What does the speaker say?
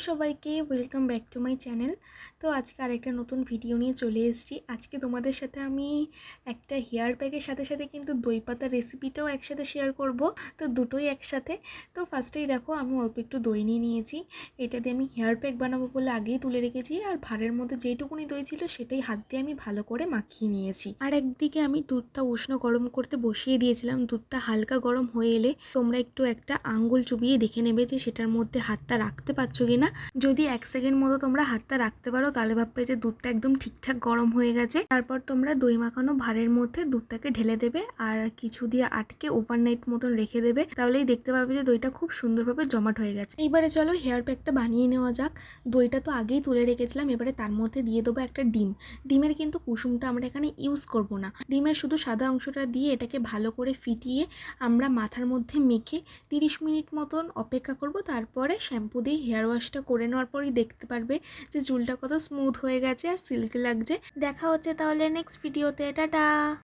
সবাইকে welcome back to my channel. তো আজকে আরেকটা নতুন ভিডিও নিয়ে চলে এসেছি। আজকে তোমাদের সাথে আমি একটা হেয়ার প্যাকের সাথে সাথে কিন্তু দই পাতা রেসিপিটাও একসাথে শেয়ার করব। তো দুটোই একসাথে। তো ফার্স্টেই দেখো আমি অল্প একটু দই নিয়ে নিয়েছি। এটা দিয়ে আমি হেয়ার প্যাক বানাবো বলে আগেই তুলে রেখেছি, আর ভাঁড়ের মধ্যে যেটুকুনি দই ছিল সেটাই হাত দিয়ে আমি ভালো করে মাখিয়ে নিয়েছি। আর একদিকে আমি দুধটা উষ্ণ গরম করতে বসিয়ে দিয়েছিলাম। দুধটা হালকা গরম হয়ে এলে তোমরা একটু একটা আঙ্গুল চুবিয়ে দেখে নেবে যে সেটার মধ্যে হাতটা রাখতে পারছো কিনা। যদি 1 সেকেন্ড মতো তোমরা হাতটা রাখতে পারো তাহলে ভাববে যে দুধটা একদম ঠিকঠাক গরম হয়ে গেছে। তারপর তোমরা দই মাখানো ভাঁড়ের মধ্যে দুধটাকে ঢেলে দেবে আর কিছু দিয়ে আটকে ওভারনাইট মতন রেখে দেবে। তাহলেই দেখতে পাবে যে দইটা খুব সুন্দরভাবে জমাট হয়ে গেছে। এইবারে চলো হেয়ার প্যাকটা বানিয়ে নেওয়া যাক। দইটা তো আগেই তুলে রেখেছিলাম, এবারে তার মধ্যে দিয়ে দেবো একটা ডিম। ডিমের কিন্তু কুসুমটা আমরা এখানে ইউজ করব না, ডিমের শুধু সাদা অংশটা দিয়ে এটাকে ভালো করে ফিটিয়ে আমরা মাথার মধ্যে মেখে 30 মিনিট মতন অপেক্ষা করব। তারপরে শ্যাম্পু দিয়ে হেয়ার ওয়াশটা করে নেওয়ার পরই দেখতে পারবে যে চুলটা কত স্মুথ হয়ে গেছে আর সিল্কি লাগছে। দেখা হচ্ছে তাহলে নেক্সট ভিডিওতে। টাটা।